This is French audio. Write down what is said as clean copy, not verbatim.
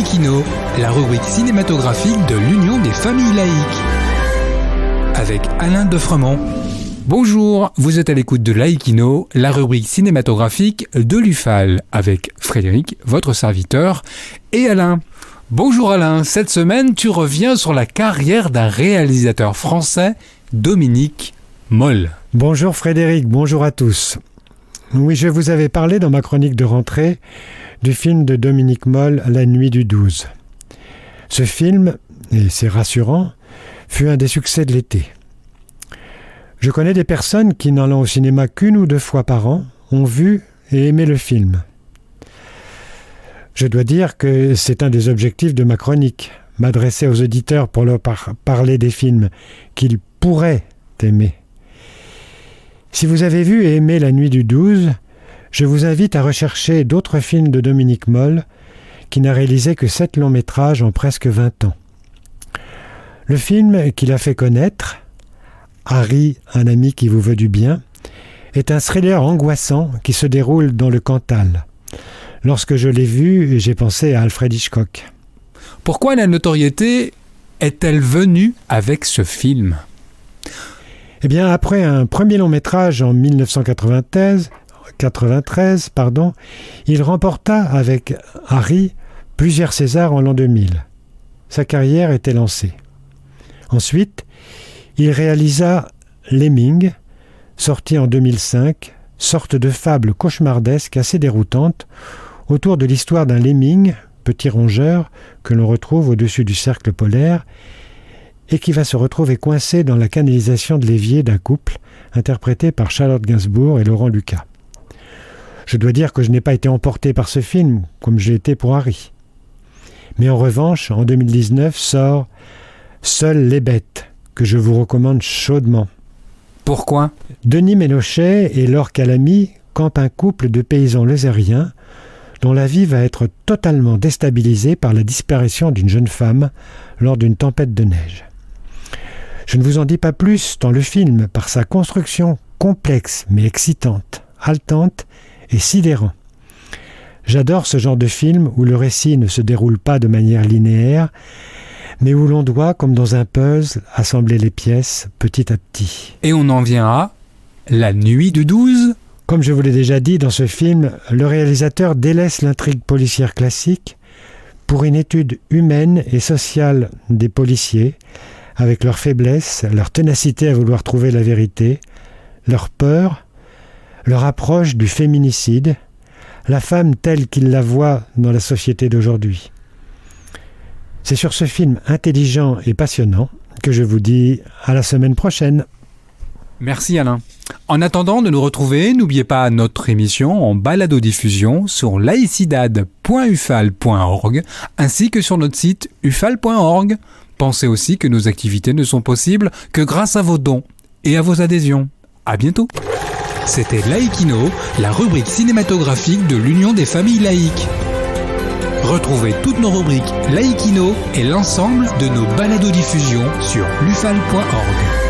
Laïkino, la rubrique cinématographique de l'Union des familles laïques. Avec Alain Defremont. Bonjour, vous êtes à l'écoute de Laïkino, la rubrique cinématographique de l'UFAL, avec Frédéric, votre serviteur, et Alain. Bonjour Alain, cette semaine tu reviens sur la carrière d'un réalisateur français, Dominique Moll. Bonjour Frédéric, bonjour à tous. Oui, je vous avais parlé dans ma chronique de rentrée du film de Dominique Moll, La nuit du 12. Ce film, et c'est rassurant, fut un des succès de l'été. Je connais des personnes qui, n'allant au cinéma qu'une ou deux fois par an, ont vu et aimé le film. Je dois dire que c'est un des objectifs de ma chronique, m'adresser aux auditeurs pour leur parler des films qu'ils pourraient aimer. Si vous avez vu et aimé La nuit du 12, je vous invite à rechercher d'autres films de Dominique Moll, qui n'a réalisé que 7 longs métrages en presque 20 ans. Le film qu'il a fait connaître, Harry, un ami qui vous veut du bien, est un thriller angoissant qui se déroule dans le Cantal. Lorsque je l'ai vu, j'ai pensé à Alfred Hitchcock. Pourquoi la notoriété est-elle venue avec ce film ? Eh bien, après un premier long-métrage en 1993, il remporta avec Harry plusieurs Césars en l'an 2000. Sa carrière était lancée. Ensuite, il réalisa Lemming, sorti en 2005, sorte de fable cauchemardesque assez déroutante, autour de l'histoire d'un lemming, petit rongeur, que l'on retrouve au-dessus du cercle polaire, et qui va se retrouver coincé dans la canalisation de l'évier d'un couple, interprété par Charlotte Gainsbourg et Laurent Lucas. Je dois dire que je n'ai pas été emporté par ce film, comme je l'ai été pour Harry. Mais en revanche, en 2019 sort Seules les bêtes, que je vous recommande chaudement. Pourquoi ? Denis Ménochet et Laure Calamy campent un couple de paysans lozériens dont la vie va être totalement déstabilisée par la disparition d'une jeune femme lors d'une tempête de neige. Je ne vous en dis pas plus tant le film, par sa construction complexe mais excitante, haletante et sidérant. J'adore ce genre de film où le récit ne se déroule pas de manière linéaire, mais où l'on doit, comme dans un puzzle, assembler les pièces petit à petit. Et on en vient à La nuit du 12 ? Comme je vous l'ai déjà dit, dans ce film, le réalisateur délaisse l'intrigue policière classique pour une étude humaine et sociale des policiers, avec leurs faiblesses, leur ténacité à vouloir trouver la vérité, leur peur, leur approche du féminicide, la femme telle qu'ils la voient dans la société d'aujourd'hui. C'est sur ce film intelligent et passionnant que je vous dis à la semaine prochaine. Merci Alain. En attendant de nous retrouver, n'oubliez pas notre émission en balado-diffusion sur laicidad.ufal.org ainsi que sur notre site ufal.org. Pensez aussi que nos activités ne sont possibles que grâce à vos dons et à vos adhésions. À bientôt. C'était Laïkino, la rubrique cinématographique de l'Union des familles laïques. Retrouvez toutes nos rubriques Laïkino et l'ensemble de nos balados-diffusions sur lufal.org.